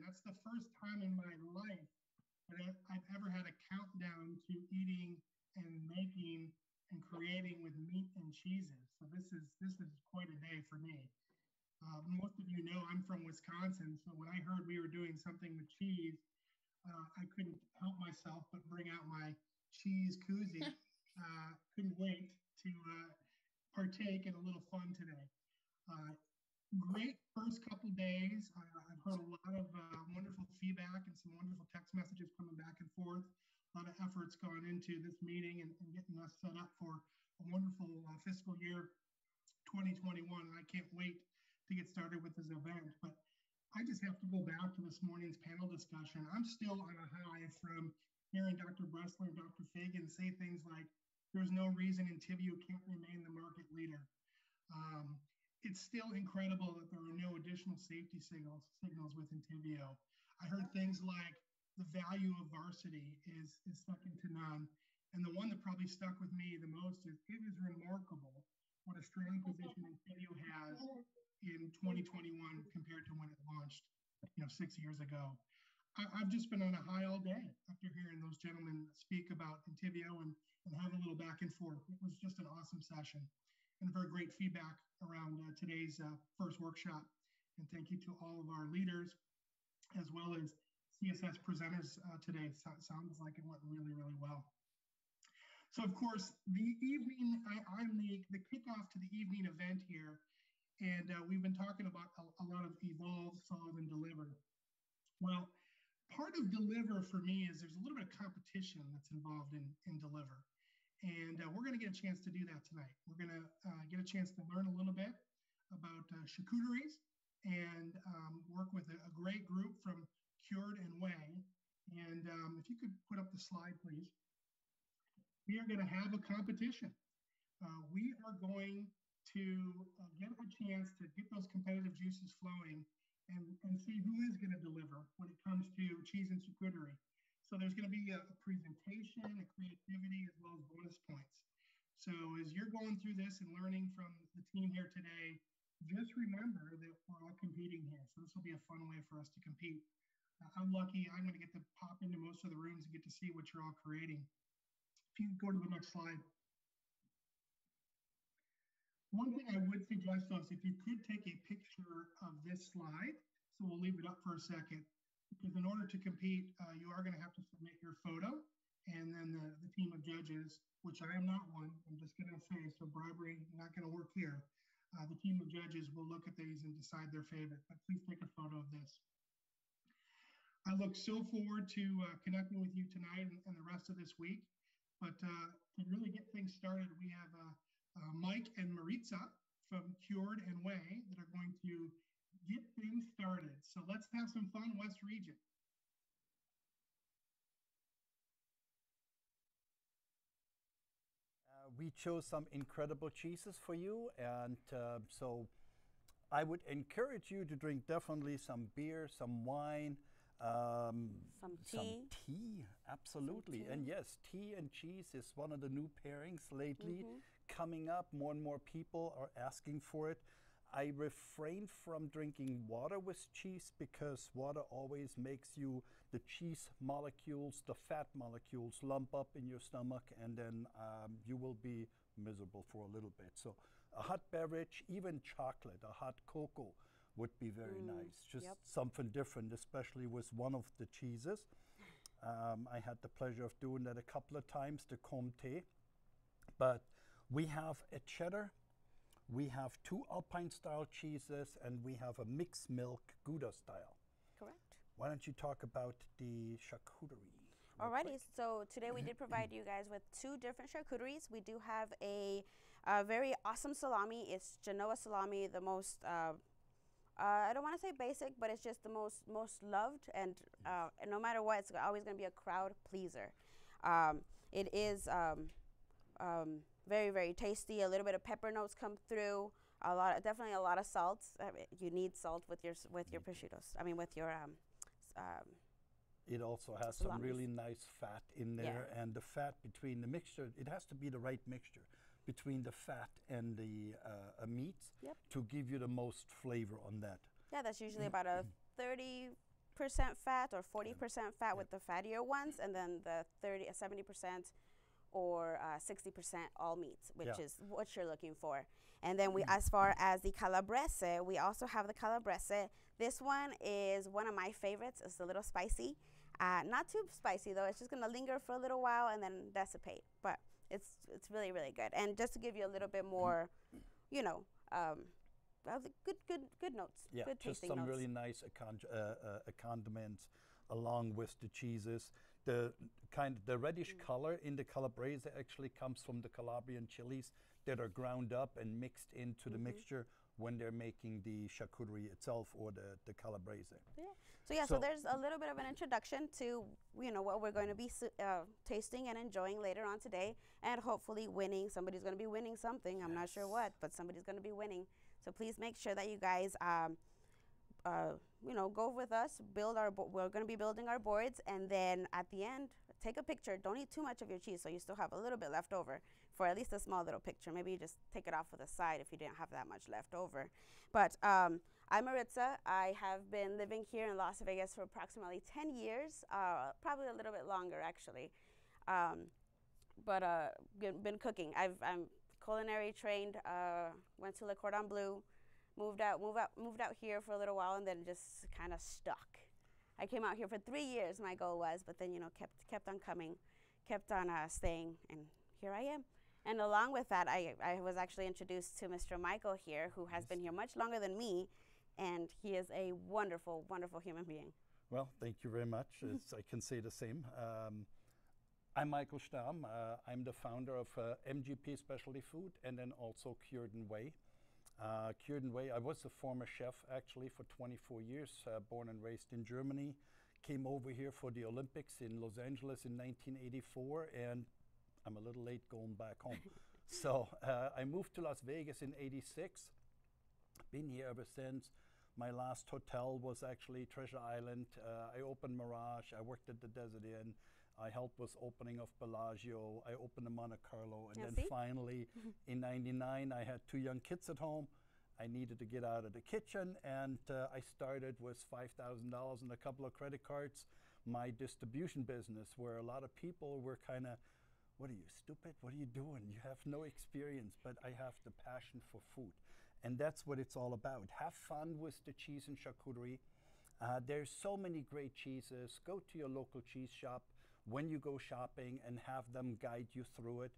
That's the first time in my life that I've ever had a countdown to eating and making and creating with meat and cheeses. So this is quite a day for me. Most of you know I'm from Wisconsin, so when I heard we were doing something with cheese, I couldn't help myself but bring out my cheese koozie. Couldn't wait to partake in a little fun today. Uh, Great first couple days. I've heard a lot of wonderful feedback and some wonderful text messages coming back and forth. A lot of efforts gone into this meeting and getting us set up for a wonderful fiscal year 2021. I can't wait to get started with this event. But I just have to go back to this morning's panel discussion. I'm still on a high from hearing Dr. Bressler and Dr. Fagan say things like, there's no reason Entyvio can't remain the market leader. It's still incredible that there are no additional safety signals with Entyvio. I heard things like the value of varsity is second to none. And the one that probably stuck with me the most is it is remarkable what a strong position Entyvio has in 2021 compared to when it launched, 6 years ago. I've just been on a high all day after hearing those gentlemen speak about Entyvio and have a little back and forth. It was just an awesome session and very great feedback around today's first workshop. And thank you to all of our leaders, as well as CSS presenters today. Sounds like it went really, really well. So of course, the evening, I'm the kickoff to the evening event here. And we've been talking about a lot of evolve, solve, and deliver. Well, part of deliver for me is there's a little bit of competition that's involved in deliver. And we're going to get a chance to do that tonight. We're going to get a chance to learn a little bit about charcuteries and work with a great group from Cured and Way. And if you could put up the slide, please. We are going to have a competition. We are going to get a chance to get those competitive juices flowing and see who is going to deliver when it comes to cheese and charcuterie. So there's going to be a presentation, a creativity, as well as bonus points. So as you're going through this and learning from the team here today, just remember that we're all competing here. So this will be a fun way for us to compete. I'm lucky, I'm going to get to pop into most of the rooms and get to see what you're all creating. If you go to the next slide. One thing I would suggest though is if you could take a picture of this slide, so we'll leave it up for a second, because in order to compete, you are going to have to submit your photo, and then the team of judges, which I am not one, I'm just going to say, so bribery not going to work here. The team of judges will look at these and decide their favorite, but please take a photo of this. I look so forward to connecting with you tonight and the rest of this week, but to really get things started, we have Mike and Maritza from Cured and Way that are going to get things started. So let's have some fun, West Region. We chose some incredible cheeses for you, and so I would encourage you to drink definitely some beer, some wine, some tea. Absolutely. Some tea. And yes, tea and cheese is one of the new pairings lately coming up. More and more people are asking for it. I refrain from drinking water with cheese because water always makes you, the cheese molecules, the fat molecules lump up in your stomach, and then you will be miserable for a little bit. So a hot beverage, even chocolate, a hot cocoa would be very nice. Just something different, especially with one of the cheeses. I had the pleasure of doing that a couple of times, the Comté. But we have a cheddar, we have 2 Alpine-style cheeses, and we have a mixed milk Gouda style. Correct. Why don't you talk about the charcuterie? Alrighty, so today we did provide you guys with 2 different charcuteries. We do have a very awesome salami. It's Genoa salami, the most, I don't want to say basic, but it's just the most loved, and no matter what, it's always going to be a crowd pleaser. It is very, very tasty. A little bit of pepper notes come through. Definitely a lot of salt. You need salt with your prosciuttos. I mean, with your it also has salamis. some really nice fat in there, and the fat between the mixture, it has to be the right mixture between the fat and the meats to give you the most flavor on that. Yeah, that's usually about a 30 fat or 40% fat with the fattier ones, and then the 70% or 60% all meats, which is what you're looking for. And then as far as the calabrese, we also have the calabrese. This one is one of my favorites. It's a little spicy. Not too spicy though. It's just gonna linger for a little while and then dissipate. But it's really, really good. And just to give you a little bit more, you know, good notes. Yeah, good just tasting some notes. really nice condiments along with the cheeses. The reddish color in the calabrese actually comes from the Calabrian chilies that are ground up and mixed into the mixture when they're making the charcuterie itself or the calabrese. Yeah. So there's a little bit of an introduction to, you know, what we're going to be tasting and enjoying later on today, and hopefully winning. Somebody's going to be winning something. I'm not sure what, but somebody's going to be winning. So please make sure that you guys, you know, go with us. We're going to be building our boards, and then at the end, take a picture. Don't eat too much of your cheese, so you still have a little bit left over for at least a small little picture. Maybe you just take it off to the side if you didn't have that much left over. But I'm Maritza. I have been living here in Las Vegas for approximately 10 years, probably a little bit longer actually. But been cooking. I'm culinary trained. Went to Le Cordon Bleu, moved out here for a little while, and then just kind of stuck. I came out here for 3 years. My goal was, but then, you know, kept on coming, kept on staying, and here I am. And along with that, I was actually introduced to Mr. Michael here, who has been here much longer than me, and he is a wonderful, wonderful human being. Well, thank you very much. I can say the same. I'm Michael Stamm. I'm the founder of MGP Specialty Food and then also Cured & Whey. Cured & Whey, I was a former chef actually for 24 years, born and raised in Germany. Came over here for the Olympics in Los Angeles in 1984, and I'm a little late going back home. So I moved to Las Vegas in '86. Been here ever since. My last hotel was actually Treasure Island. I opened Mirage. I worked at the Desert Inn. I helped with opening of Bellagio. I opened the Monte Carlo. And then finally, in '99, I had 2 young kids at home. I needed to get out of the kitchen, and I started with $5,000 and a couple of credit cards, my distribution business, where a lot of people were kind of, what are you, stupid? What are you doing? You have no experience, but I have the passion for food. And that's what it's all about. Have fun with the cheese and charcuterie. There's so many great cheeses. Go to your local cheese shop when you go shopping and have them guide you through it.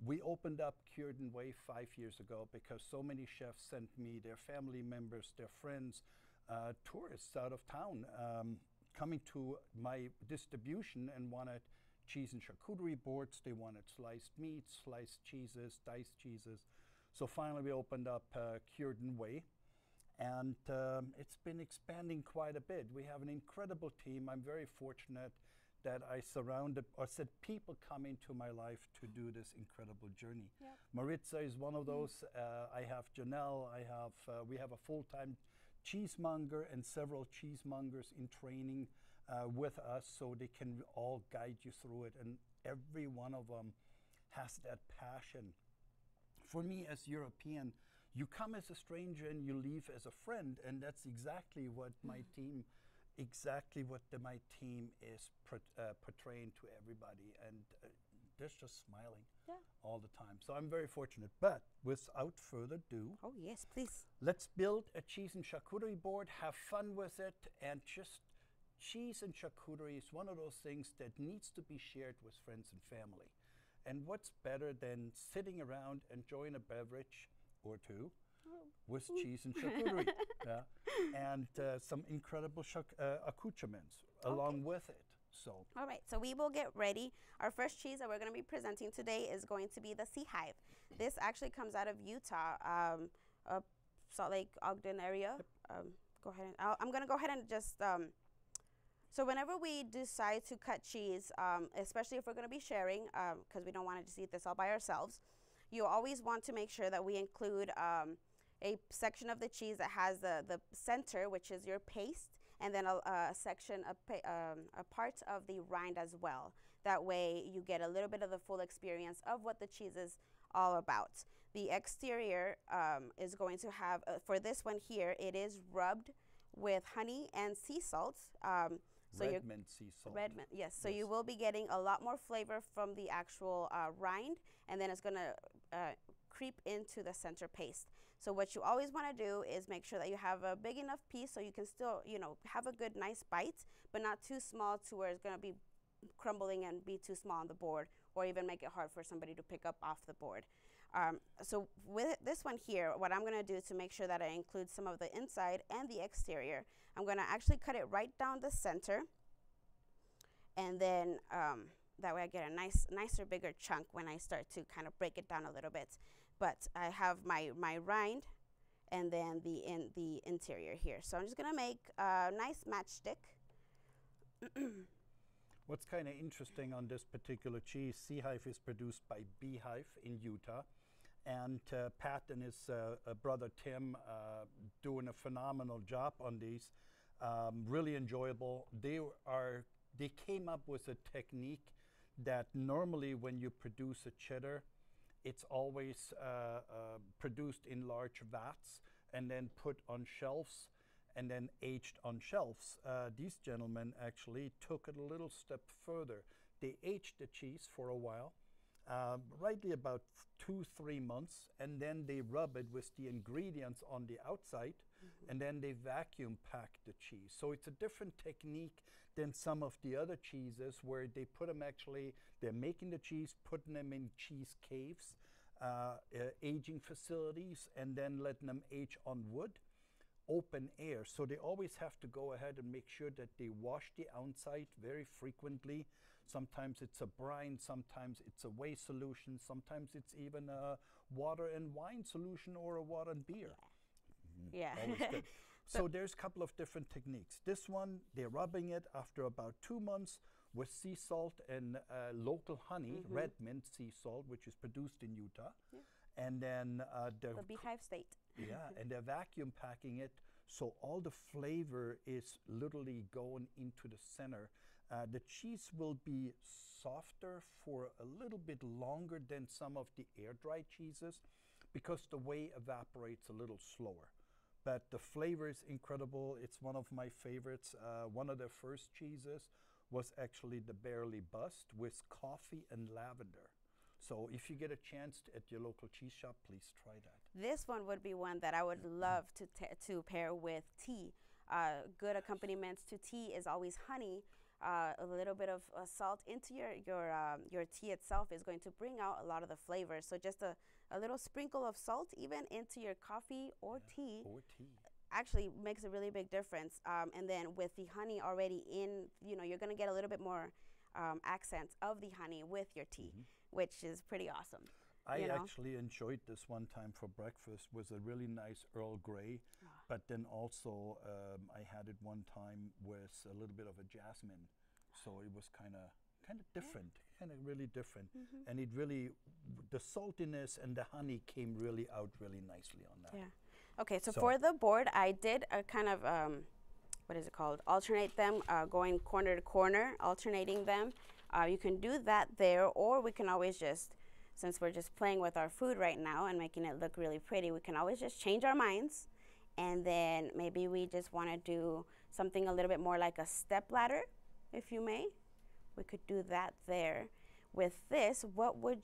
We opened up Cured & Whey 5 years ago because so many chefs sent me their family members, their friends, tourists out of town coming to my distribution and wanted cheese and charcuterie boards. They wanted sliced meats, sliced cheeses, diced cheeses. So finally we opened up Cured & Whey, and it's been expanding quite a bit. We have an incredible team. I'm very fortunate that I said people come into my life to do this incredible journey. Yep. Maritza is one of those. I have Janelle. We have a full-time cheesemonger and several cheesemongers in training with us, so they can all guide you through it. And every one of them has that passion. For me, as European, you come as a stranger and you leave as a friend, and that's exactly what my team. Exactly what my team is portraying to everybody, and they're just smiling all the time. So I'm very fortunate. But without further ado, oh yes, please, let's build a cheese and charcuterie board, have fun with it, and just cheese and charcuterie is one of those things that needs to be shared with friends and family. And what's better than sitting around enjoying a beverage or two with cheese and charcuterie, and some incredible accoutrements along with it. So, all right, so we will get ready. Our first cheese that we're going to be presenting today is going to be the Sea Hive. This actually comes out of Utah, Salt Lake, Ogden area. Go ahead. I'm going to go ahead and just. So whenever we decide to cut cheese, especially if we're going to be sharing, because we don't want to just eat this all by ourselves, you always want to make sure that we include a section of the cheese that has the center, which is your paste, and then a part of the rind as well. That way you get a little bit of the full experience of what the cheese is all about. The exterior is going to have, for this one here, it is rubbed with honey and sea salt. So red mint sea salt. Red mint, yes. So you will be getting a lot more flavor from the actual rind, and then it's going to creep into the center paste. So what you always want to do is make sure that you have a big enough piece so you can still, have a good, nice bite, but not too small to where it's going to be crumbling and be too small on the board, or even make it hard for somebody to pick up off the board. So with this one here, what I'm going to do to make sure that I include some of the inside and the exterior, I'm going to actually cut it right down the center, and then that way I get a nicer, bigger chunk when I start to kind of break it down a little bit. But I have my rind and then the interior here. So I'm just going to make a nice matchstick. What's kind of interesting on this particular cheese, Sea Hive is produced by Beehive in Utah. And Pat and his brother Tim doing a phenomenal job on these. Really enjoyable. They came up with a technique that normally when you produce a cheddar, it's always produced in large vats and then put on shelves and then aged on shelves. These gentlemen actually took it a little step further. They aged the cheese for a while, rightly about 2-3 months, and then they rub it with the ingredients on the outside, and then they vacuum pack the cheese. So it's a different technique than some of the other cheeses where they put them they're making the cheese, putting them in cheese caves, aging facilities, and then letting them age on wood, open air. So they always have to go ahead and make sure that they wash the outside very frequently. Sometimes it's a brine, sometimes it's a whey solution, sometimes it's even a water and wine solution or a water and beer. Yeah. Always good. So there's a couple of different techniques. This one, they're rubbing it after about 2 months with sea salt and local honey, red mint sea salt, which is produced in Utah. Yeah. And then the Beehive State. Yeah, and they're vacuum packing it, so all the flavor is literally going into the center. The cheese will be softer for a little bit longer than some of the air-dried cheeses because the whey evaporates a little slower. But the flavor is incredible. It's one of my favorites. One of their first cheeses was actually the Barely Bust with coffee and lavender. So if you get a chance at your local cheese shop, please try that. This one would be one that I would love to pair with tea. Good accompaniments to tea is always honey. A little bit of salt into your tea itself is going to bring out a lot of the flavors. So just a little sprinkle of salt even into your coffee or tea. Actually makes a really big difference. And then with the honey already in, you're going to get a little bit more accents of the honey with your tea, which is pretty awesome. I actually enjoyed this one time for breakfast. It was a really nice Earl Grey, but then also I had it one time with a little bit of a jasmine. So it was kind of different, kind of really different. And it really, the saltiness and the honey came really out really nicely on that. Yeah. Okay, so for the board, I did a kind of, what is it called? Alternate them, going corner to corner, alternating them. You can do that there, or we can always just, since we're just playing with our food right now and making it look really pretty, we can always just change our minds. And then maybe we just want to do something a little bit more like a step ladder, if you may. We could do that there. With this, what would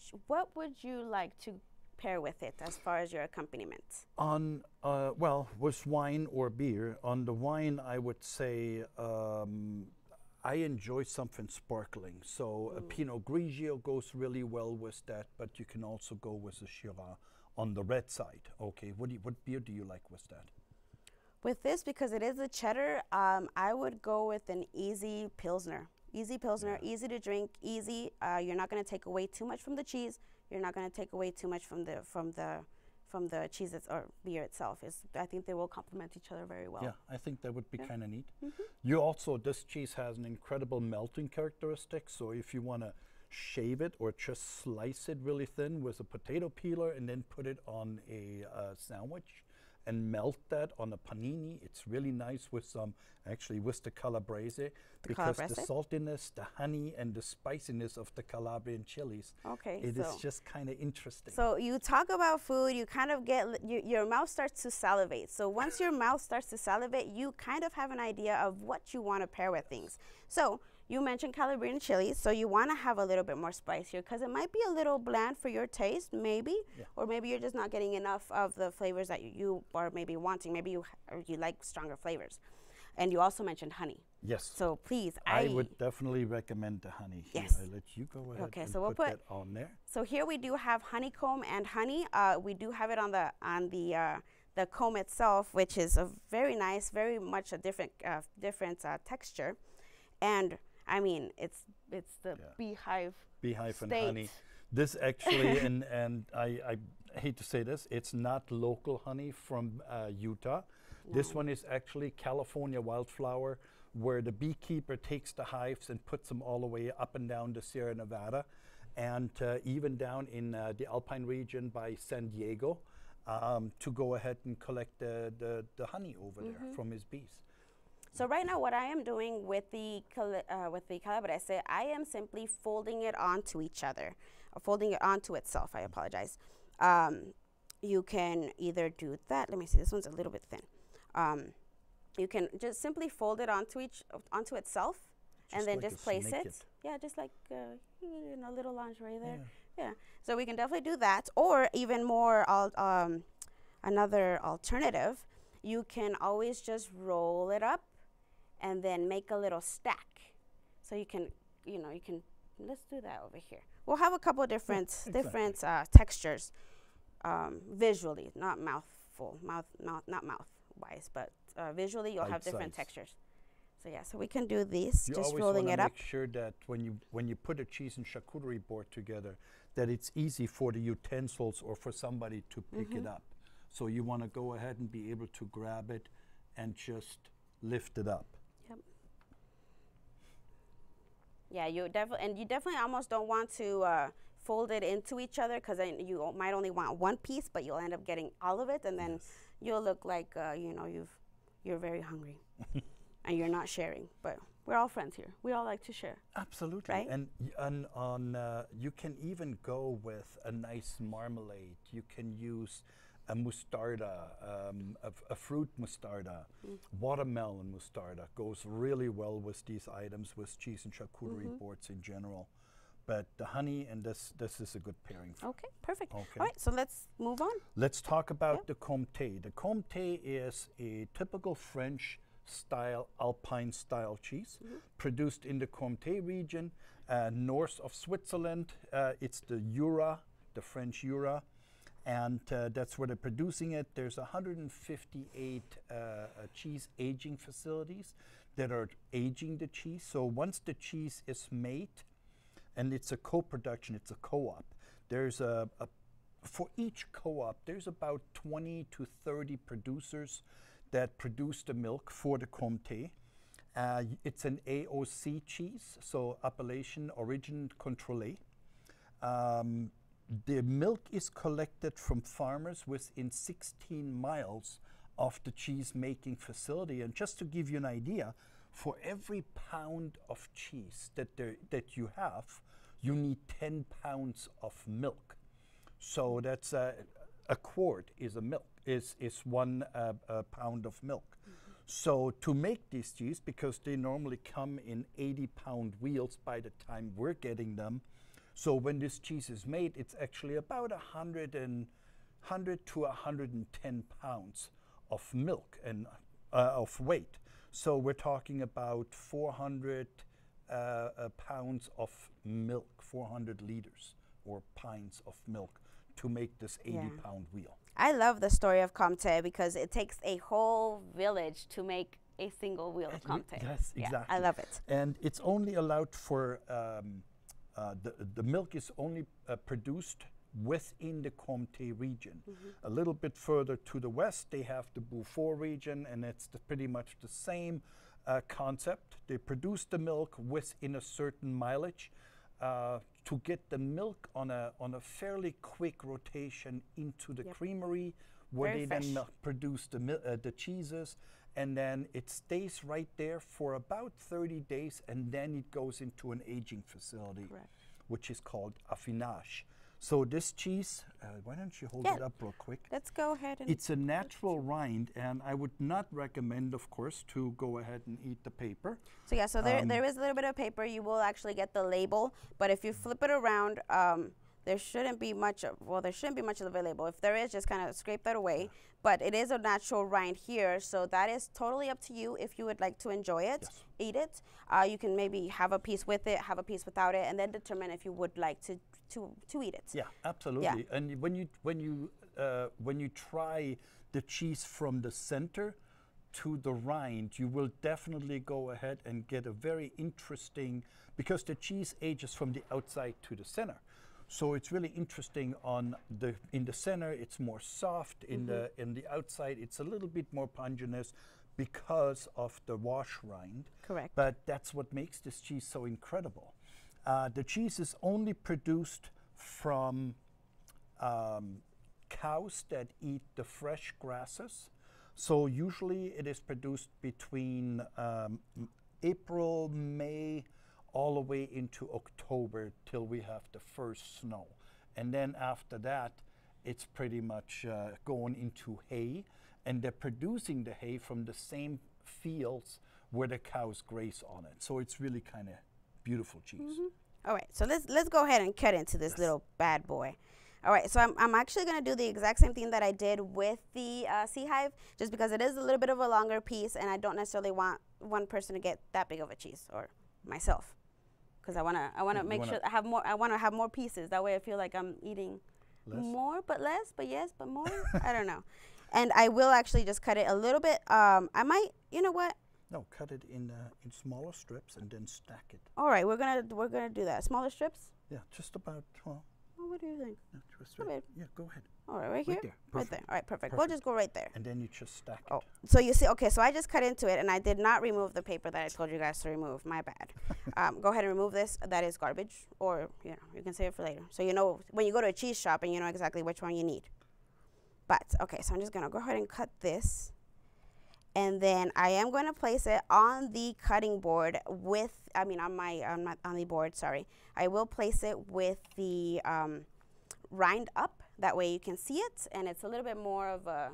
you like to pair with it as far as your accompaniment? On, well, with wine or beer. On the wine, I would say I enjoy something sparkling. So a Pinot Grigio goes really well with that, but you can also go with a Shiraz on the red side. Okay, what beer do you like with that? With this, because it is a cheddar, I would go with an easy Pilsner. Easy Pilsner, easy to drink, easy. You're not going to take away too much from the cheese. You're not going to take away too much from the cheese or beer itself. I think they will complement each other very well. Yeah, I think that would be kind of neat. You also, this cheese has an incredible melting characteristic. So if you want to shave it or just slice it really thin with a potato peeler and then put it on a sandwich and melt that on a panini. It's really nice with some, actually with the calabrese, because the saltiness, the honey, and the spiciness of the Calabrian chilies. Okay, it is just kind of interesting. So you talk about food, you kind of get, your mouth starts to salivate. So once your mouth starts to salivate, you kind of have an idea of what you want to pair with things. So you mentioned Calabrian chilies, so you want to have a little bit more spice here because it might be a little bland for your taste, maybe, or maybe you're just not getting enough of the flavors that you are maybe wanting. Maybe you like stronger flavors. And you also mentioned honey. Yes. So please, I would definitely recommend the honey. Yes. I let you go ahead. Okay, and so we'll put that on there. So here we do have honeycomb and honey. We do have it on the comb itself, which is a very nice, very much a different texture, and I mean it's the beehive and honey. This actually, and I hate to say this, it's not local honey from Utah. No. This one is actually California wildflower, where the beekeeper takes the hives and puts them all the way up and down the Sierra Nevada, and even down in the Alpine region by San Diego, to go ahead and collect the honey over there from his bees. So right now, what I am doing with the calabrese, I am simply folding it onto each other, or folding it onto itself. I apologize. You can either do that. Let me see. This one's a little bit thin. You can just simply fold it onto itself, and then just place it. Yeah, just like little lingerie there. Yeah. So we can definitely do that, or even more. Another alternative, you can always just roll it up and then make a little stack. So you can, let's do that over here. We'll have a couple of different textures, visually, not not mouth-wise, but visually you'll have different textures. So yeah, so we can do these, just rolling it up. Make sure that when you put a cheese and charcuterie board together, that it's easy for the utensils or for somebody to pick it up. So you want to go ahead and be able to grab it and just lift it up. Yep. Yeah, you definitely almost don't want to fold it into each other, because then you might only want one piece, but you'll end up getting all of it, and then you'll look like you're very hungry, and you're not sharing. But we're all friends here. We all like to share. Absolutely. Right? And you can even go with a nice marmalade. You can use a mostarda, a fruit mostarda, watermelon mostarda goes really well with these items, with cheese and charcuterie boards in general. But the honey and this is a good pairing. Okay, perfect. Okay. All right, so let's move on. Let's talk about the Comté. The Comté is a typical French style, Alpine style cheese, produced in the Comté region, north of Switzerland. It's the Jura, the French Jura. And that's where they're producing it. There's 158 cheese aging facilities that are aging the cheese. So once the cheese is made, and it's a co-production, it's a co-op. There's for each co-op, there's about 20 to 30 producers that produce the milk for the Comté. It's an AOC cheese, so Appellation Origine Contrôlée. The milk is collected from farmers within 16 miles of the cheese making facility. And just to give you an idea, for every pound of cheese that you have, you need 10 pounds of milk. So that's a quart is one pound of milk. So to make these cheese, because they normally come in 80-pound wheels by the time we're getting them, so when this cheese is made, it's actually about 100 to 110 pounds of milk and of weight. So we're talking about 400 pounds of milk, 400 liters or pints of milk to make this 80-pound wheel. I love the story of Comté because it takes a whole village to make a single wheel of Comté. Yes, exactly. I love it. And it's only allowed for the milk is only produced within the Comté region. A little bit further to the west, they have the Beaufort region, and it's pretty much the same concept. They produce the milk within a certain mileage to get the milk on a fairly quick rotation into the creamery where Very they then fresh. produce the cheeses, and then it stays right there for about 30 days, and then it goes into an aging facility, Correct. which is called affinage. So this cheese, why don't you hold Yeah. it up real quick? Let's go ahead and. It's a natural rind, and I would not recommend, of course, to go ahead and eat the paper. So yeah, so there is a little bit of paper. You will actually get the label, but if you flip it around, there shouldn't be much of, well, there shouldn't be much of the label. If there is, just kind of scrape that away. But it is a natural rind here, so that is totally up to you if you would like to enjoy it, Yes. eat it. You can maybe have a piece with it, have a piece without it, and then determine if you would like to eat it. Yeah, absolutely. And when you try the cheese from the center to the rind, you will definitely go ahead and get a very interesting, because the cheese ages from the outside to the center. So it's really interesting in the center it's more soft, in the outside it's a little bit more pungent because of the wash rind. Correct. But that's what makes this cheese so incredible. The cheese is only produced from cows that eat the fresh grasses. So usually it is produced between April, May, all the way into October till we have the first snow. And then after that, it's pretty much going into hay, and they're producing the hay from the same fields where the cows graze on it. So it's really kind of beautiful cheese. All right, so let's go ahead and cut into this little bad boy. All right, so I'm actually going to do the exact same thing that I did with the Sea Hive, just because it is a little bit of a longer piece, and I don't necessarily want one person to get that big of a cheese, or myself, because I want to make sure I have more. I want to have more pieces. That way, I feel like I'm eating more, but less, but yes, but more. I don't know. And I will actually just cut it a little bit. I might, you know what? No, cut it in smaller strips and then stack it. All right, we're gonna do that. Smaller strips. Yeah, just about. Well, what do you think? yeah, just right. Yeah, go ahead. All right, right here. there. Right there. All right, perfect. We'll Perfect. just go right there. And then you just stack it. Oh, so you see, okay, so I just cut into it, and I did not remove the paper that I told you guys to remove. My bad. Go ahead and remove this. That is garbage, or you can save it for later. So you know when you go to a cheese shop and you know exactly which one you need. But okay, so I'm just gonna go ahead and cut this, and then I am going to place it on the cutting board with, on the board. Sorry, I will place it with the rind up. That way you can see it, and it's a little bit more of a,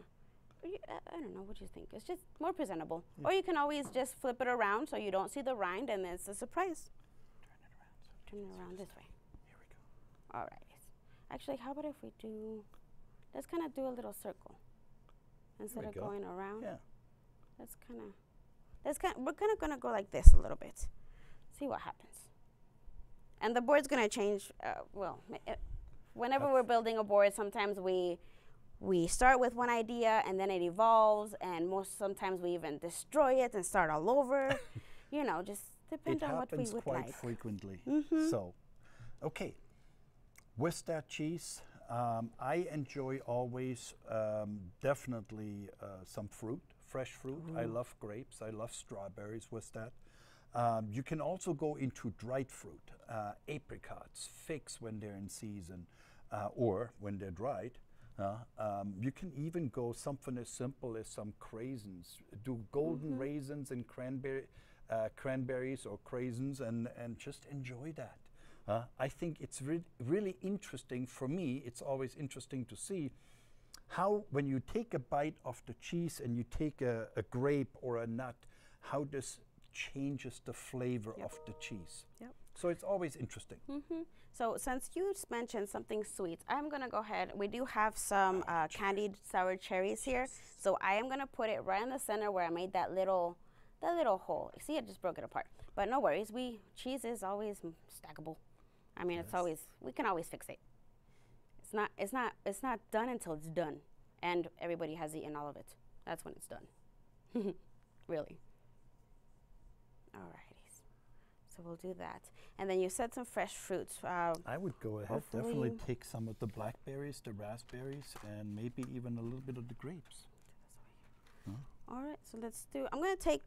I don't know, what do you think? It's just more presentable. Or you can always just flip it around so you don't see the rind, and it's a surprise. Turn it around this way. Here we go. All right. Actually, how about if we do, let's kind of do a little circle instead of going around. Yeah. We're kind of gonna go like this a little bit. See what happens. And the board's gonna change. Whenever we're building a board, sometimes we start with one idea and then it evolves, and sometimes we even destroy it and start all over. Just depends on what we would like. It happens quite frequently. So, okay. With that cheese, I enjoy always definitely some fruit, fresh fruit. I love grapes. I love strawberries with that. You can also go into dried fruit, apricots, figs when they're in season, or when they're dried. You can even go something as simple as some craisins. Do golden raisins and cranberries or craisins, and just enjoy that. I think it's really interesting for me. It's always interesting to see how, when you take a bite of the cheese and you take a grape or a nut, how this changes the flavor of the cheese. So it's always interesting. So since you mentioned something sweet, I'm gonna go ahead. We do have some candied sour cherries here, so I am gonna put it right in the center where I made that little hole. See, I just broke it apart, but no worries. Cheese is always stackable. I mean, we can always fix it. It's not done until it's done, and everybody has eaten all of it. That's when it's done. Really. Alrighty. So we'll do that. And then you said some fresh fruits. I would go ahead, definitely take some of the blackberries, the raspberries, and maybe even a little bit of the grapes. All right, so let's do, I'm going to take,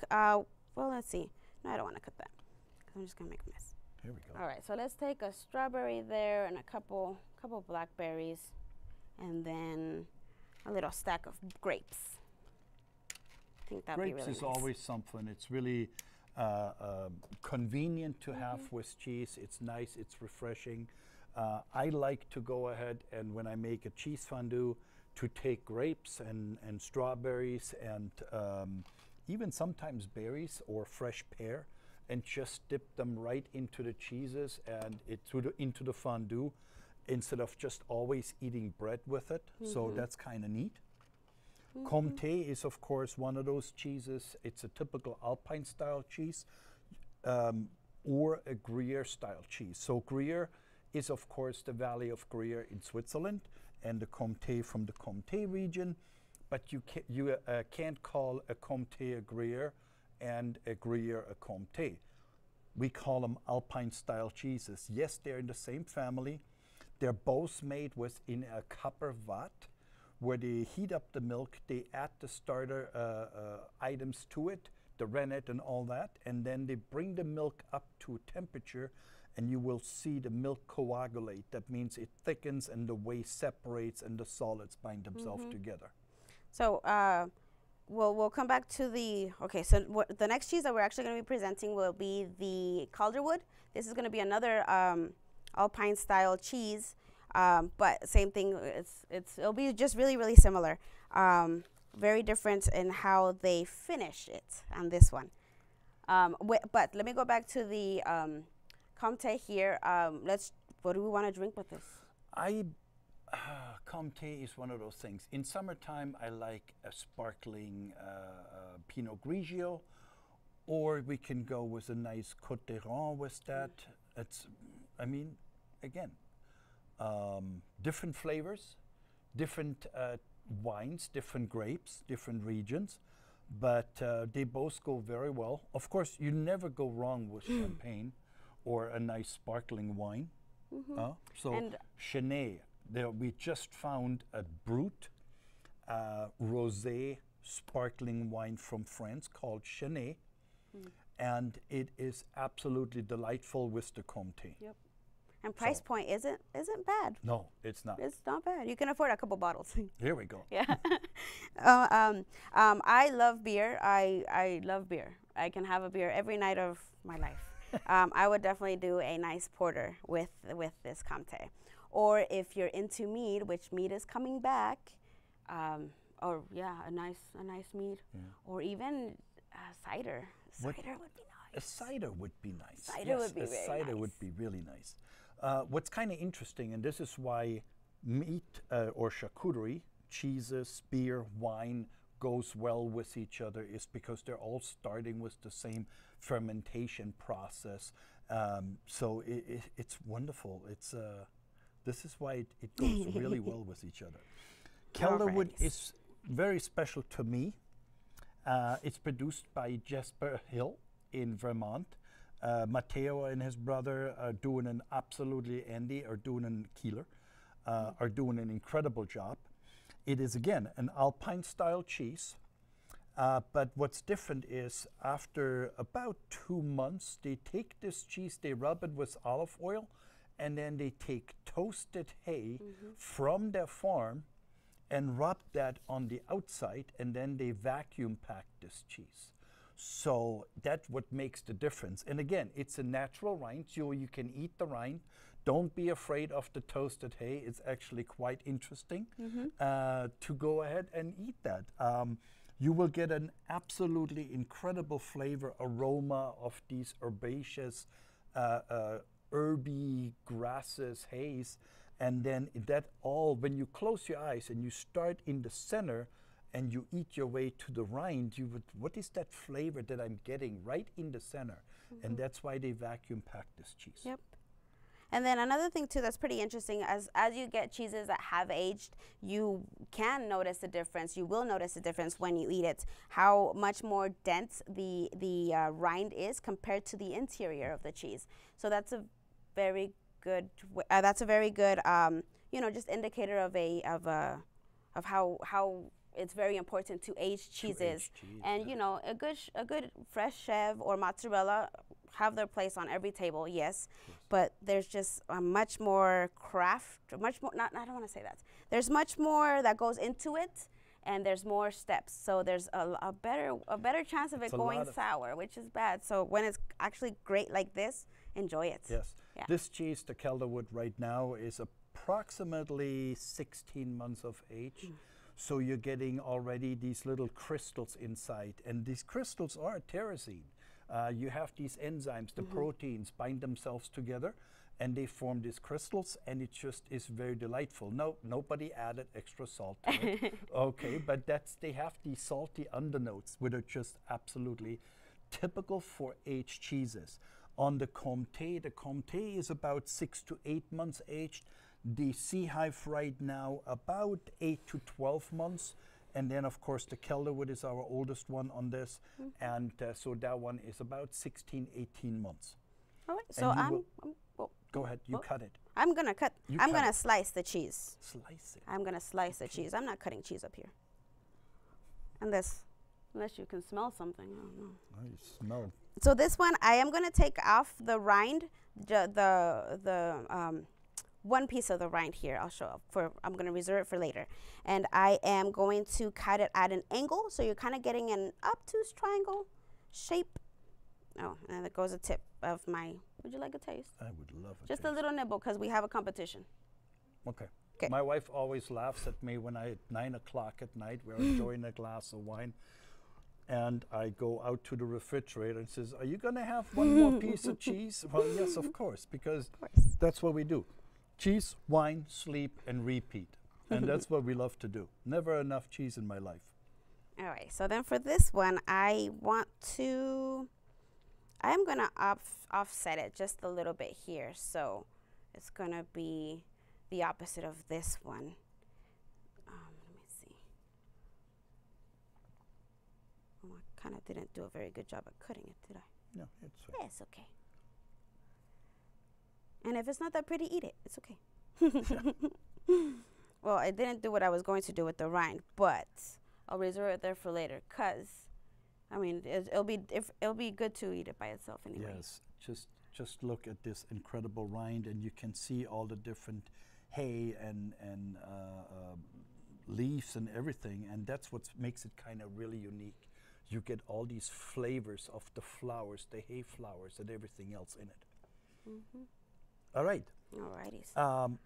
let's see. No, I don't want to cut that, because I'm just going to make a mess. Here we go. All right, so let's take a strawberry there and a couple blackberries. And then a little stack of grapes. I think that'd be Grapes really is nice. always something. It's really convenient to have with cheese. It's nice, it's refreshing. I like to go ahead and when I make a cheese fondue to take grapes and strawberries and even sometimes berries or fresh pear and just dip them right into the cheeses and into the fondue instead of just always eating bread with it. So that's kind of neat. Comté is, of course, one of those cheeses. It's a typical Alpine style cheese or a Gruyere style cheese. So Gruyere is, of course, the Valley of Gruyere in Switzerland and the Comté from the Comté region. But you can't call a Comté a Gruyere and a Gruyere a Comté. We call them Alpine style cheeses. Yes, they're in the same family. They're both made within a copper vat where they heat up the milk, they add the starter items to it, the rennet and all that, and then they bring the milk up to temperature and you will see the milk coagulate. That means it thickens and the whey separates and the solids bind themselves together. So we'll come back to the, okay, so the next cheese that we're actually going to be presenting will be the Calderwood. This is going to be another Alpine style cheese. But same thing, it'll be just really, really similar. Very different in how they finish it on this one. But let me go back to the Comté here. What do we want to drink with this? Comté is one of those things. In summertime, I like a sparkling Pinot Grigio, or we can go with a nice Côte d'Iron with that. I mean, again, different flavors, different wines, different grapes, different regions, but they both go very well. Of course, you never go wrong with champagne or a nice sparkling wine. So Chêne, we just found a Brut rosé sparkling wine from France called Chêne, and it is absolutely delightful with the Comté. Yep. And price point isn't bad. No, it's not. It's not bad. You can afford a couple bottles. Here we go. Yeah. I love beer. I love beer. I can have a beer every night of my life. I would definitely do a nice porter with this Comté. Or if you're into mead, which mead is coming back, or yeah, a nice mead, or even cider. Cider would be nice. A cider would be nice. Cider would be very nice. A cider would be really nice. What's kind of interesting, and this is why meat or charcuterie, cheeses, beer, wine goes well with each other, is because they're all starting with the same fermentation process. So it's wonderful. This is why it goes really well with each other. Calderwood is very special to me. It's produced by Jasper Hill in Vermont. Matteo and his brother are doing an Keeler, are doing an incredible job. It is, again, an Alpine style cheese. But what's different is after about 2 months, they take this cheese, they rub it with olive oil, and then they take toasted hay from their farm and rub that on the outside, and then they vacuum pack this cheese. So that's what makes the difference. And again, it's a natural rind, so you can eat the rind. Don't be afraid of the toasted hay. It's actually quite interesting to go ahead and eat that. You will get an absolutely incredible flavor, aroma of these herbaceous, herby grasses, haze, and then that all, when you close your eyes and you start in the center and you eat your way to the rind, you would, what is that flavor that I'm getting right in the center? And that's why they vacuum pack this cheese. Yep. And then another thing too that's pretty interesting, as you get cheeses that have aged, you can notice the difference. You will notice the difference when you eat it. How much more dense the rind is compared to the interior of the cheese. So that's a very good. You know, just indicator of how it's very important to age cheeses. And you know, a good fresh Chev or mozzarella have their place on every table, yes. But there's just a much more craft, much more, not, I don't want to say that. There's much more that goes into it, and there's more steps. So there's a better chance of it going sour, which is bad. So when it's actually great like this, enjoy it. Yes. Yeah. This cheese, the Calderwood right now, is approximately 16 months of age. So you're getting already these little crystals inside. And these crystals are tyrosine. You have these enzymes, the proteins, bind themselves together, and they form these crystals, and it just is very delightful. No, nobody added extra salt to it. Okay, but they have these salty undernotes, which are just absolutely typical for aged cheeses. On the Comté is about 6 to 8 months aged. The Sea Hive right now about 8 to 12 months. And then, of course, the Calderwood is our oldest one on this. And so that one is about 16, 18 months. All right, so go ahead, you cut it. I'm going to cut. I'm going to slice the cheese. Slice it. I'm going to slice the cheese. I'm not cutting cheese up here. Unless you can smell something. I don't know. Oh, you smell. So this one, I am going to take off the rind, one piece of the rind here. I'll show I'm going to reserve it for later. And I am going to cut it at an angle, so you're kind of getting an obtuse triangle shape. Oh, and there goes a tip of my, would you like a taste? I would love it. Just a little nibble, because we have a competition. Okay. Okay. My wife always laughs at me when at 9 o'clock at night, we're enjoying a glass of wine. And I go out to the refrigerator and says, are you going to have one more piece of cheese? Well, yes, of course, because that's what we do. Cheese, wine, sleep, and repeat. And that's what we love to do. Never enough cheese in my life. All right, so then for this one, I'm going to offset it just a little bit here. So it's going to be the opposite of this one. Let me see. Oh, I kind of didn't do a very good job at cutting it, did I? No, it's fine. Yeah, it's okay. And if it's not that pretty, eat it. It's okay. Well, I didn't do what I was going to do with the rind, but I'll reserve it there for later, because I mean, it'll be good to eat it by itself anyway. Yes, just look at this incredible rind, and you can see all the different hay and leaves and everything, and that's what makes it kind of really unique. You get all these flavors of the flowers, the hay flowers, and everything else in it. All right. Alrighty.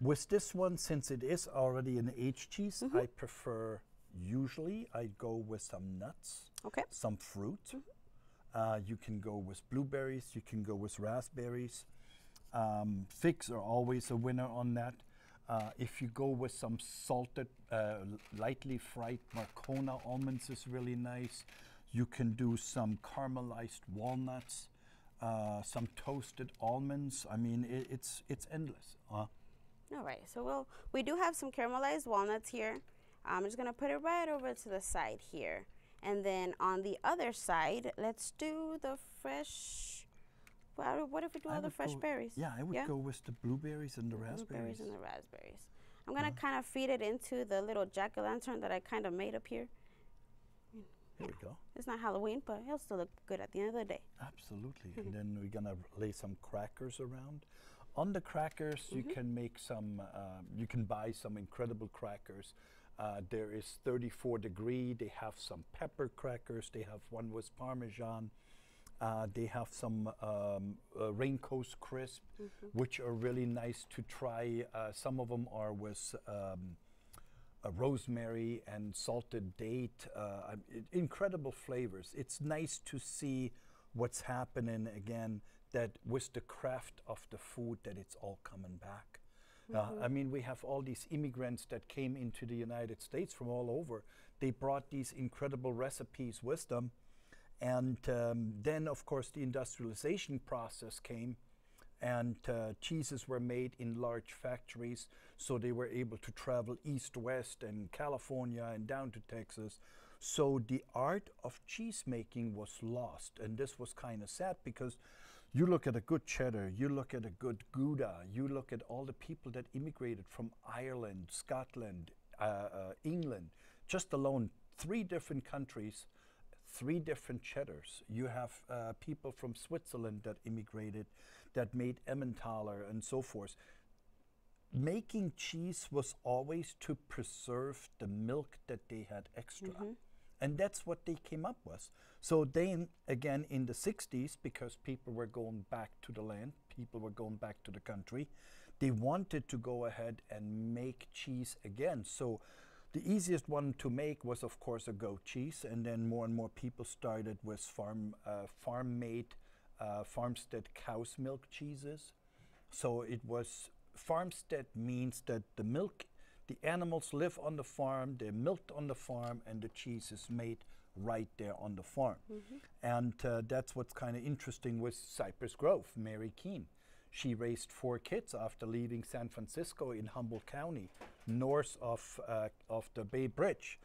With this one, since it is already an aged cheese, I prefer, usually I go with some nuts, some fruit. You can go with blueberries, you can go with raspberries. Figs are always a winner on that. If you go with some salted, lightly fried Marcona almonds is really nice. You can do some caramelized walnuts. Some toasted almonds. I mean, it's endless. All right, so we do have some caramelized walnuts here. I'm just gonna put it right over to the side here, and then on the other side, let's do the fresh. What if we do all the fresh berries? Yeah, I would go with the blueberries and the raspberries. Blueberries and the raspberries. I'm gonna kind of feed it into the little jack-o'-lantern that I kind of made up here. There we go. It's not Halloween, but it'll still look good at the end of the day. Absolutely. And then we're going to lay some crackers around. On the crackers, you can make some, you can buy some incredible crackers. There is 34 degree. They have some pepper crackers. They have one with Parmesan. They have some Rain Coast Crisp, which are really nice to try. Some of them are with rosemary and salted date, incredible flavors. It's nice to see what's happening again, that with the craft of the food, that it's all coming back. I mean, we have all these immigrants that came into the United States from all over. They brought these incredible recipes with them. And then, of course, the industrialization process came, and cheeses were made in large factories, so they were able to travel east, west, and California, and down to Texas. So the art of cheese making was lost, and this was kind of sad, because you look at a good cheddar, you look at a good Gouda, you look at all the people that immigrated from Ireland, Scotland, England, just alone 3 different countries, 3 different cheddars. You have people from Switzerland that immigrated, that made Emmentaler and so forth. Making cheese was always to preserve the milk that they had extra. And that's what they came up with. So then, again, in the 60s, because people were going back to the land, people were going back to the country, they wanted to go ahead and make cheese again. So the easiest one to make was, of course, a goat cheese. And then more and more people started with farm-made, farmstead cow's milk cheeses. So it was, farmstead means that the milk, the animals live on the farm, they're milked on the farm, and the cheese is made right there on the farm. And that's what's kind of interesting with Cypress Grove, Mary Keene. She raised 4 kids after leaving San Francisco in Humboldt County, north of the Bay Bridge.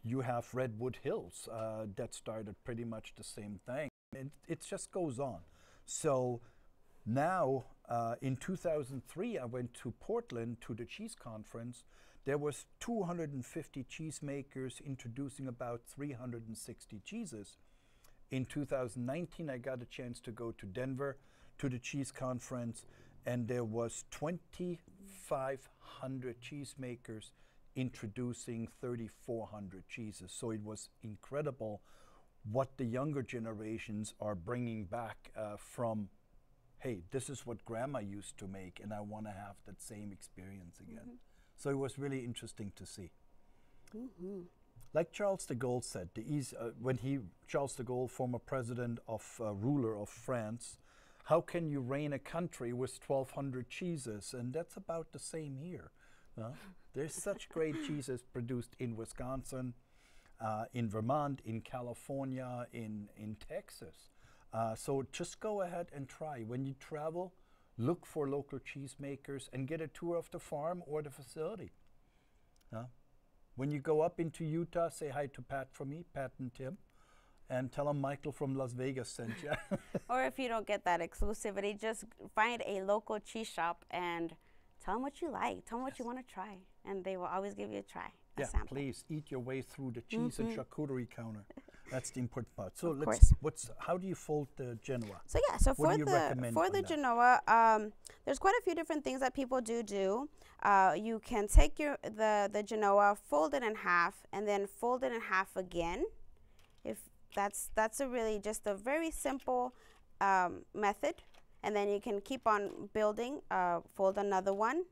You have Redwood Hills that started pretty much the same thing. And it just goes on. So now, in 2003, I went to Portland to the cheese conference. There was 250 cheesemakers introducing about 360 cheeses. In 2019, I got a chance to go to Denver to the cheese conference, and there was 2,500 cheesemakers introducing 3,400 cheeses. So it was incredible what the younger generations are bringing back from, hey, this is what grandma used to make, and I want to have that same experience again. So it was really interesting to see. Like Charles de Gaulle said, Charles de Gaulle, former president ruler of France, how can you reign a country with 1,200 cheeses? And that's about the same here. There's such great cheeses produced in Wisconsin, in Vermont, in California, in Texas. So just go ahead and try. When you travel, look for local cheesemakers and get a tour of the farm or the facility. When you go up into Utah, say hi to Pat from me, Pat and Tim, and tell them Michael from Las Vegas sent you. Or if you don't get that exclusivity, just find a local cheese shop and tell them what you like. Tell them what you want to try, and they will always give you a try. Yeah, sample. Please eat your way through the cheese and charcuterie counter. That's the important part. So how do you fold the Genoa? So yeah, so what for the Genoa, there's quite a few different things that people do. You can take the Genoa, fold it in half, and then fold it in half again. If that's a really just a very simple method, and then you can keep on building. Fold another one,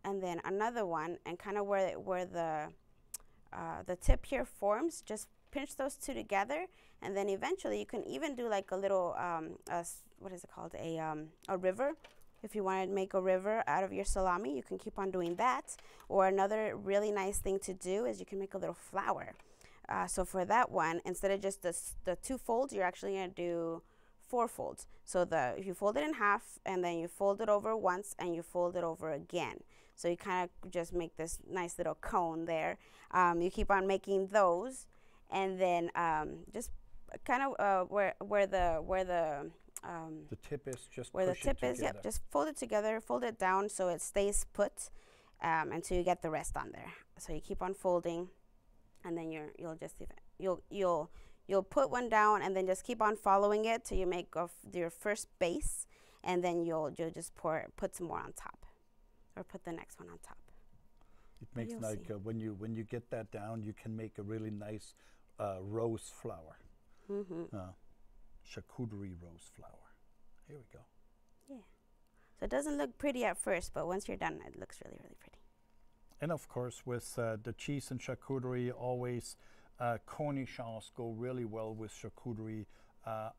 and then another one, and kind of where the tip here forms, just pinch those 2 together, and then eventually you can even do like a little what is it called, a river. If you want to make a river out of your salami, you can keep on doing that. Or another really nice thing to do is you can make a little flower. So for that one, instead of just the 2 folds, you're actually going to do 4 folds. So if you fold it in half, and then you fold it over once, and you fold it over again. So you kind of just make this nice little cone there. You keep on making those, and then just kind of where the tip is, just where the push it tip is, together. just fold it together, fold it down so it stays put, until you get the rest on there. So you keep on folding, and then you'll put one down, and then just keep on following it till you make your first base, and then you'll just put some more on top, or put the next one on top. It makes like when you get that down, you can make a really nice rose flower, charcuterie rose flower. Here we go. Yeah. So it doesn't look pretty at first, but once you're done, it looks really, really pretty. And of course, with the cheese and charcuterie, always cornichons go really well with charcuterie.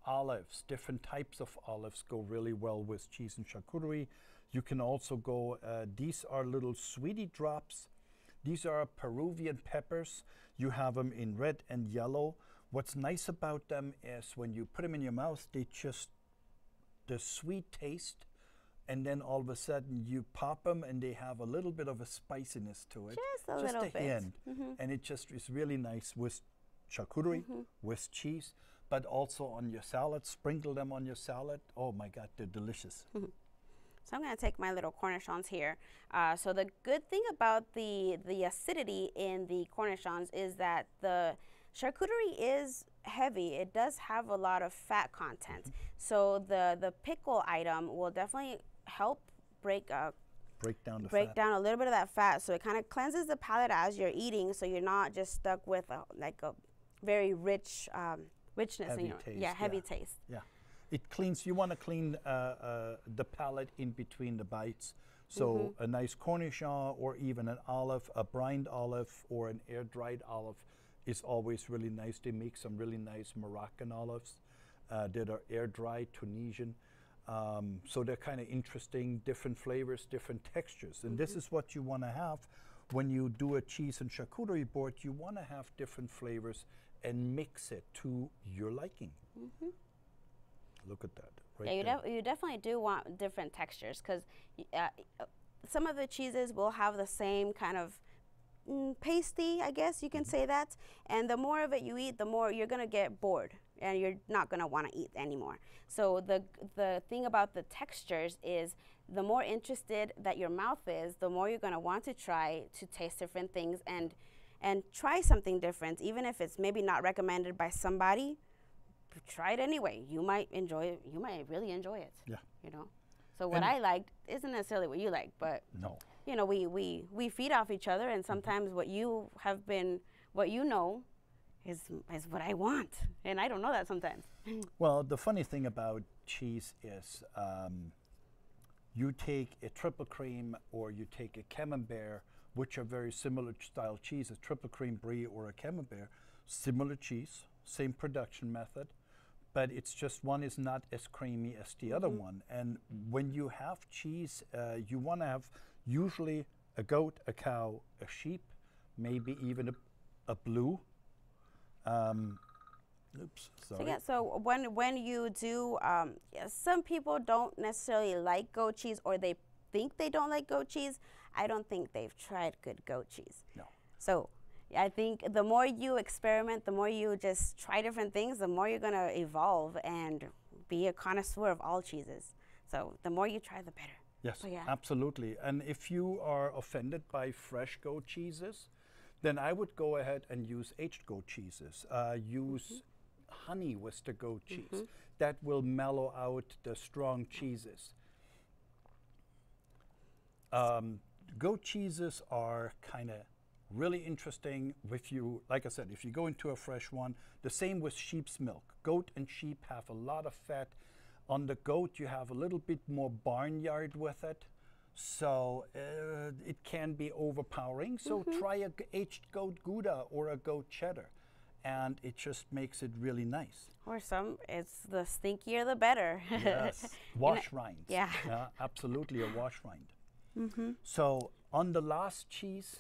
Olives, different types of olives go really well with cheese and charcuterie. You can also go, these are little sweetie drops. These are Peruvian peppers. You have them in red and yellow. What's nice about them is when you put them in your mouth, the sweet taste, and then all of a sudden you pop them and they have a little bit of a spiciness to it. Just a little bit. Hint. And it just is really nice with charcuterie, with cheese, but also on your salad. Sprinkle them on your salad. Oh my God, they're delicious. So I'm going to take my little cornichons here. So the good thing about the acidity in the cornichons is that the charcuterie is heavy. It does have a lot of fat content. So the pickle item will definitely help break down a little bit of that fat. So it kind of cleanses the palate as you're eating, so you're not just stuck with a very rich richness heavy in your taste, heavy taste. Yeah, it cleans. You want to clean the palate in between the bites. So a nice Cornichon or even an olive, a brined olive or an air-dried olive is always really nice. They make some really nice Moroccan olives that are air-dried, Tunisian. So they're kind of interesting, different flavors, different textures. And this is what you want to have when you do a cheese and charcuterie board. You want to have different flavors and mix it to your liking. Look at that. Right, yeah, you definitely do want different textures, because some of the cheeses will have the same kind of pasty, I guess you can say that. And the more of it you eat, the more you're going to get bored and you're not going to want to eat anymore. So the thing about the textures is, the more interested that your mouth is, the more you're going to want to try to taste different things and try something different. Even if it's maybe not recommended by somebody, try it anyway. You might enjoy it. You might really enjoy it. Yeah. You know? So what I liked isn't necessarily what you like, but no. You know, we feed off each other, and sometimes what you know is what I want, and I don't know that sometimes. Well, the funny thing about cheese is you take a triple cream or you take a camembert, which are very similar style cheeses, triple cream brie or a camembert, similar cheese, same production method, but it's just one is not as creamy as the other one. And when you have cheese, you want to have usually a goat, a cow, a sheep, maybe even a blue. Oops, sorry. So yeah, so when you do, some people don't necessarily like goat cheese, or they think they don't like goat cheese. I don't think they've tried good goat cheese. No. So I think the more you experiment, the more you just try different things, the more you're going to evolve and be a connoisseur of all cheeses. So the more you try, the better. Yes, So, yeah. absolutely. And if you are offended by fresh goat cheeses, then I would go ahead and use aged goat cheeses. Use honey with the goat cheese. That will mellow out the strong cheeses. Goat cheeses are kind of really interesting with you. Like I said, if you go into a fresh one, the same with sheep's milk. Goat and sheep have a lot of fat. On the goat, you have a little bit more barnyard with it. So it can be overpowering. So try a aged goat Gouda or a goat cheddar, and it just makes it really nice. Or it's the stinkier the better. Yes, wash rinds. Yeah. Absolutely a wash rind. So on the last cheese,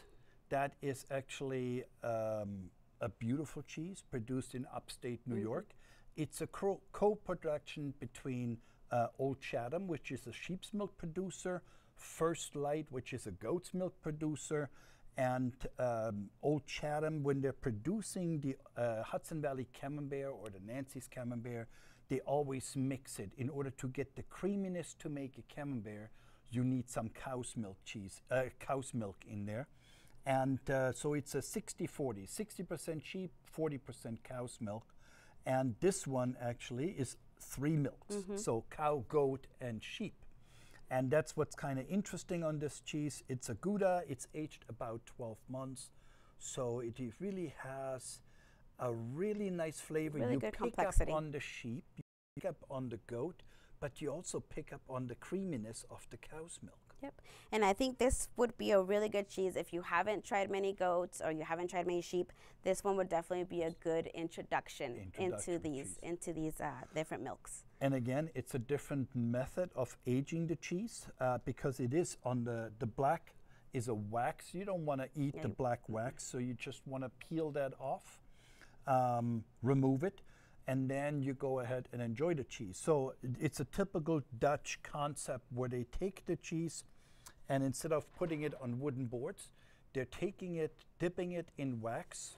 that is actually a beautiful cheese produced in upstate New York. It's a co-production between Old Chatham, which is a sheep's milk producer, First Light, which is a goat's milk producer, and Old Chatham, when they're producing the Hudson Valley Camembert or the Nancy's Camembert, they always mix it. In order to get the creaminess to make a Camembert, you need some cow's milk in there. And so it's a 60-40, 60% sheep, 40% cow's milk. And this one actually is 3 milks, so cow, goat, and sheep. And that's what's kind of interesting on this cheese. It's a Gouda. It's aged about 12 months. So it really has a really nice flavor. Really you good pick complexity. up on the sheep, you pick up on the goat, but you also pick up on the creaminess of the cow's milk. Yep. And I think this would be a really good cheese if you haven't tried many goats or you haven't tried many sheep. This one would definitely be a good introduction into these different milks. And again, it's a different method of aging the cheese because it is on the black is a wax. You don't want to eat the black wax, so you just want to peel that off, remove it, and then you go ahead and enjoy the cheese. So it's a typical Dutch concept where they take the cheese and instead of putting it on wooden boards, they're taking it, dipping it in wax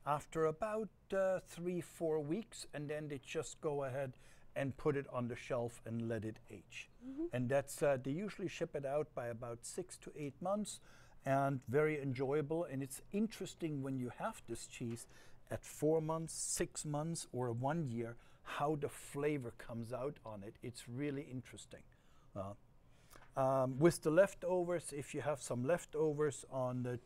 after about 3-4 weeks, and then they just go ahead and put it on the shelf and let it age. And that's they usually ship it out by about 6 to 8 months, and very enjoyable. And it's interesting when you have this cheese at 4 months, 6 months, or 1 year, how the flavor comes out on it. It's really interesting. With the leftovers, if you have some leftovers on the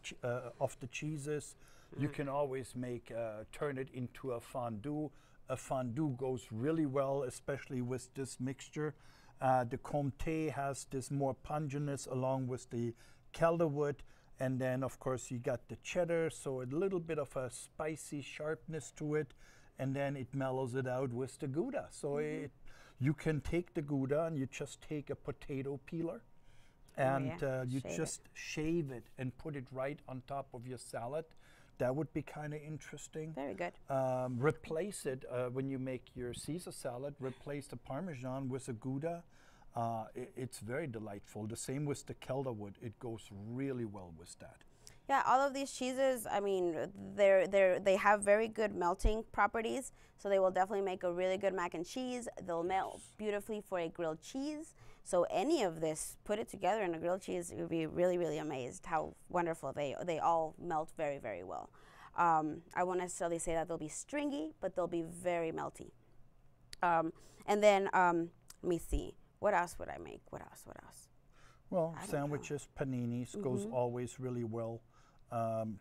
of the cheeses, you can always make turn it into a fondue. A fondue goes really well, especially with this mixture. The Comté has this more pungentness along with the Calderwood, and then of course you got the cheddar, so a little bit of a spicy sharpness to it, and then it mellows it out with the Gouda. So you can take the Gouda and you just take a potato peeler and you just shave it and put it right on top of your salad. That would be kind of interesting. Very good. Replace it when you make your Caesar salad, replace the Parmesan with a Gouda. It's very delightful. The same with the Calderwood. It goes really well with that. Yeah, all of these cheeses, I mean, they have very good melting properties, so they will definitely make a really good mac and cheese. They'll melt beautifully for a grilled cheese. So any of this, put it together in a grilled cheese, you'll be really, really amazed how wonderful they all melt very, very well. I won't necessarily say that they'll be stringy, but they'll be very melty. And then, let me see, what else would I make? What else? Well, sandwiches, paninis goes always really well.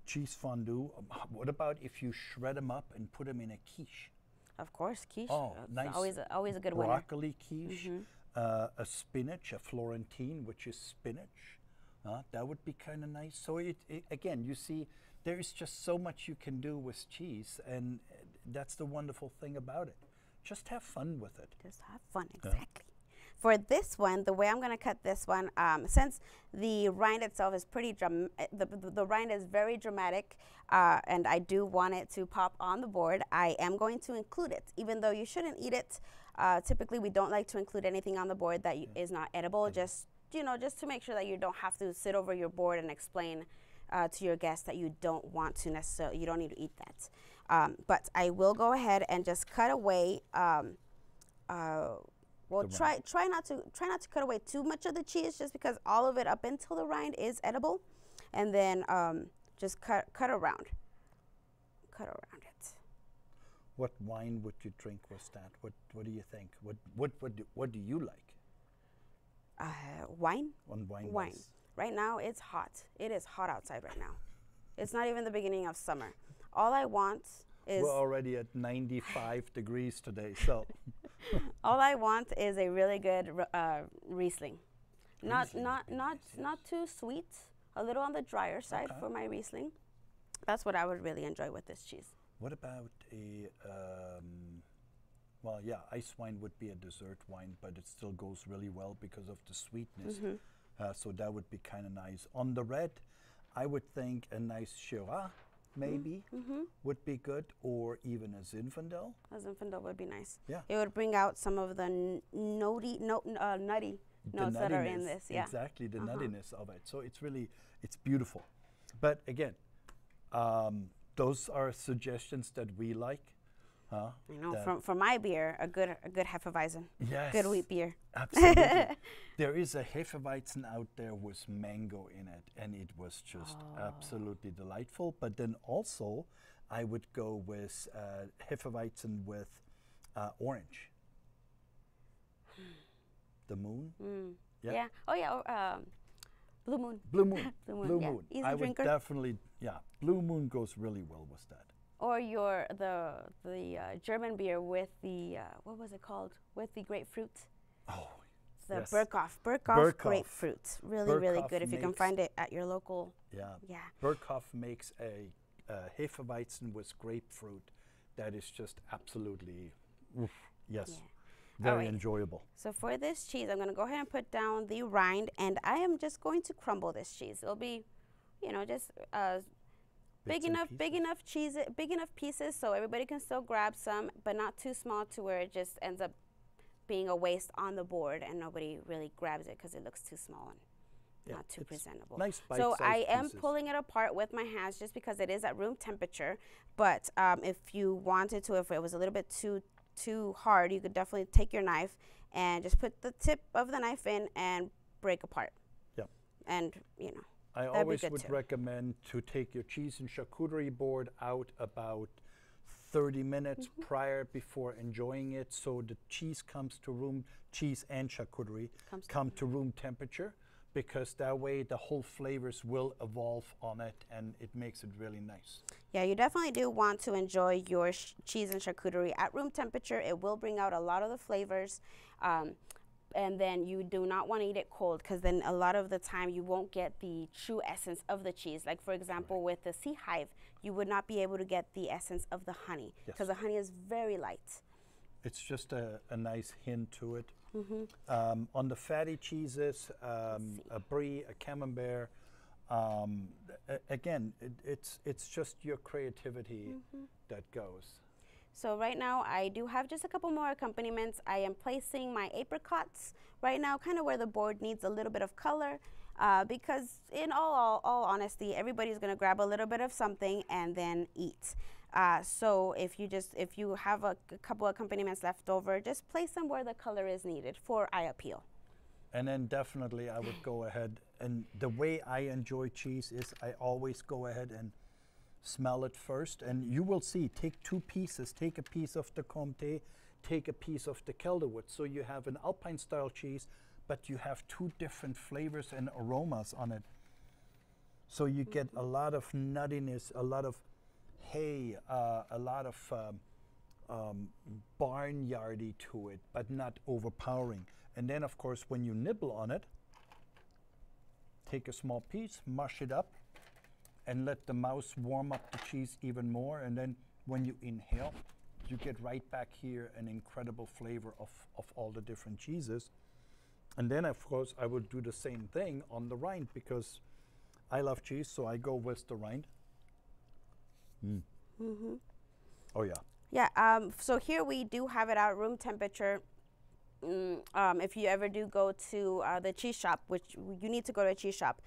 Cheese fondue. What about if you shred them up and put them in a quiche? Of course, quiche. Oh, nice. Always a good winner. Broccoli quiche. A spinach, a Florentine, which is spinach. That would be kind of nice. So again, you see, there is just so much you can do with cheese, and that's the wonderful thing about it. Just have fun with it. Just have fun, exactly. For this one, the way I'm going to cut this one, since the rind itself is pretty, the rind is very dramatic, and I do want it to pop on the board, I am going to include it, even though you shouldn't eat it. Typically, we don't like to include anything on the board that is not edible, just to make sure that you don't have to sit over your board and explain to your guests that you don't want to necessarily, you don't need to eat that. But I will go ahead and just cut away. Well, try not to cut away too much of the cheese, just because all of it up until the rind is edible, and then just cut around it. What wine would you drink with that? What do you think? What do you like? Wine. Wine. Right now it's hot. It is hot outside right now. It's not even the beginning of summer. All I want is. We're already at 95 degrees today, so. All I want is a really good Riesling. Not too sweet. A little on the drier side for my Riesling. That's what I would really enjoy with this cheese. What about a? Well, yeah, ice wine would be a dessert wine, but it still goes really well because of the sweetness. So that would be kind of nice. On the red, I would think a nice Shiraz maybe would be good, or even a Zinfandel. A Zinfandel would be nice. Yeah. It would bring out some of the nutty notes that are in this. Yeah. Exactly, the nuttiness of it. So it's beautiful. But again, those are suggestions that we like. You know, from my beer, a good Hefeweizen. Yes. Good wheat beer. Absolutely. There is a Hefeweizen out there with mango in it, and it was just absolutely delightful. But then also, I would go with Hefeweizen with orange. The moon. Yeah. Oh yeah. Blue Moon. Blue Moon. Blue Moon. Easy I drinker. Would definitely. Yeah. Blue Moon goes really well with that. Or the German beer with the what was it called? With the grapefruit. Oh, the yes. Berghoff grapefruit. Really Berghoff good if you can find it at your local. Yeah. Berghoff makes a Hefeweizen with grapefruit that is just absolutely, very enjoyable. So for this cheese, I'm going to go ahead and put down the rind, and I am just going to crumble this cheese. It'll be, just. Big enough pieces so everybody can still grab some, but not too small to where it just ends up being a waste on the board and nobody really grabs it because it looks too small and not too presentable. Nice so I am pulling it apart with my hands just because it is at room temperature. But if you wanted to, if it was a little bit too hard, you could definitely take your knife and just put the tip of the knife in and break apart. Yep. And I always would recommend to take your cheese and charcuterie board out about 30 minutes prior before enjoying it, so the cheese comes to cheese and charcuterie come to room temperature, because that way the whole flavors will evolve on it and it makes it really nice. Yeah, you definitely do want to enjoy your cheese and charcuterie at room temperature. It will bring out a lot of the flavors. And then you do not want to eat it cold, because then a lot of the time you won't get the true essence of the cheese. Like, for example, with the Sea Hive, you would not be able to get the essence of the honey, because the honey is very light. It's just a nice hint to it. On the fatty cheeses, a brie, a camembert, again, it's just your creativity that goes. So right now I do have just a couple more accompaniments. I am placing my apricots right now, kind of where the board needs a little bit of color, because in all honesty, everybody's gonna grab a little bit of something and then eat. So if you have a couple accompaniments left over, just place them where the color is needed for eye appeal. And then definitely I would go ahead, and the way I enjoy cheese is I always go ahead and smell it first, and you will see, take two pieces, take a piece of the Comté, take a piece of the Calderwood, so you have an Alpine style cheese, but you have two different flavors and aromas on it. So you get a lot of nuttiness, a lot of hay, a lot of barnyardy to it, but not overpowering. And then of course when you nibble on it, take a small piece, mush it up, and let the mouth warm up the cheese even more. And then when you inhale, you get right back here an incredible flavor of all the different cheeses. And then of course I would do the same thing on the rind, because I love cheese, so I go with the rind. Oh yeah. Yeah, so here we do have it at room temperature. If you ever do go to the cheese shop, which you need to go to a cheese shop,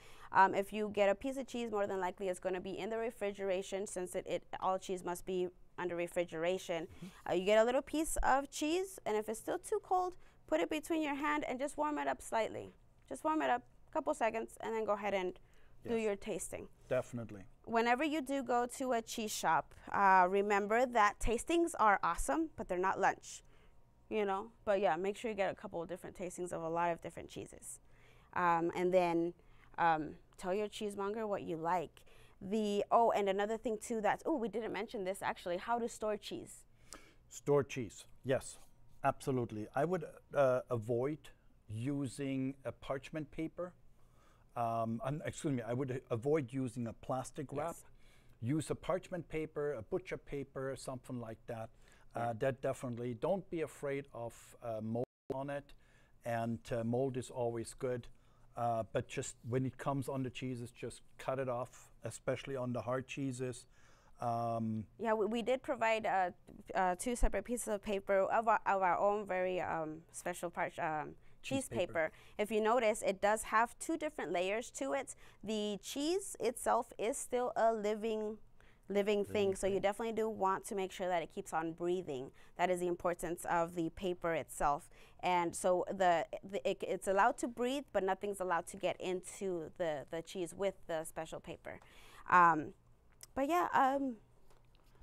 if you get a piece of cheese, more than likely it's going to be in the refrigeration, since all cheese must be under refrigeration. You get a little piece of cheese, and if it's still too cold, put it between your hand and just warm it up slightly. Just warm it up a couple seconds, and then go ahead and do your tasting. Definitely. Whenever you do go to a cheese shop, remember that tastings are awesome, but they're not lunch. You know, but yeah, make sure you get a couple of different tastings of a lot of different cheeses. And then tell your cheesemonger what you like. And another thing too, we didn't mention this actually, how to store cheese. Store cheese, yes, absolutely. I would avoid using a parchment paper. Excuse me, I would avoid using a plastic wrap. Use a parchment paper, a butcher paper, something like that. That definitely, don't be afraid of mold on it, and mold is always good, but just when it comes on the cheeses, just cut it off, especially on the hard cheeses. Yeah, we did provide two separate pieces of paper of our own very special cheese paper. If you notice, it does have two different layers to it. The cheese itself is still a living thing, so you definitely do want to make sure that it keeps on breathing. That is the importance of the paper itself. And so it's allowed to breathe, but nothing's allowed to get into the cheese with the special paper. But yeah,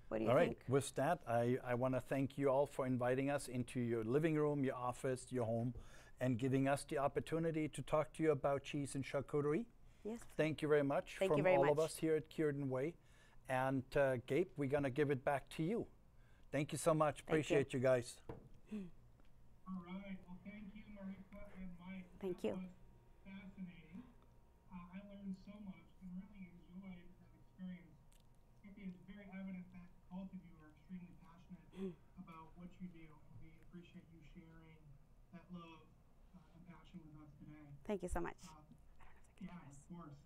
what do you think? All right, with that, I want to thank you all for inviting us into your living room, your office, your home, and giving us the opportunity to talk to you about cheese and charcuterie. Yes. Thank you very much from all of us here at Cureton Way. And Gabe, we're going to give it back to you. Thank you so much. Appreciate you guys. All right. Well, thank you, Maritza and Mike. Thank you. That was fascinating. I learned so much and really enjoyed that experience. It is very evident that both of you are extremely passionate about what you do, and we appreciate you sharing that love and passion with us today. Thank you so much. Yeah, of course.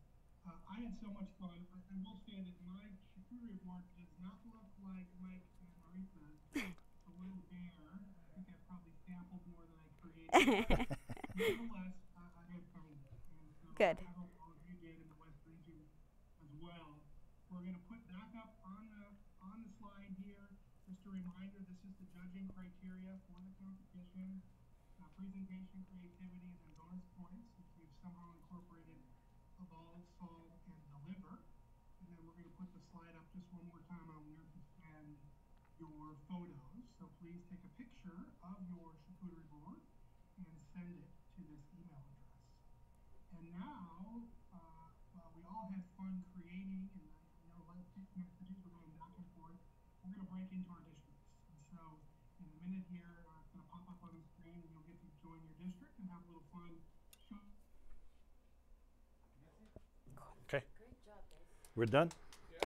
I had so much fun. I will say that my charcuterie board does not look like Mike and Maritza's. It's a little bare. I think I probably sampled more than I created. Nonetheless, I had fun. And so Good. I hope all of you did in the West region as well. We're going to put back up on the slide here. Just a reminder, this is the judging criteria for the competition. Presentation, creativity, and then bonus points, which we've somehow incorporated evolve, solve, and deliver. And then we're going to put the slide up just one more time on where to send your photos. So please take a picture of your charcuterie board and send it to this email address. And now, while we all had fun creating, and I know like messages were going back and forth, we're going to break into our districts. And so in a minute here, it's going to pop up on the screen, and you'll get to join your district and have a little fun. Okay. We're done.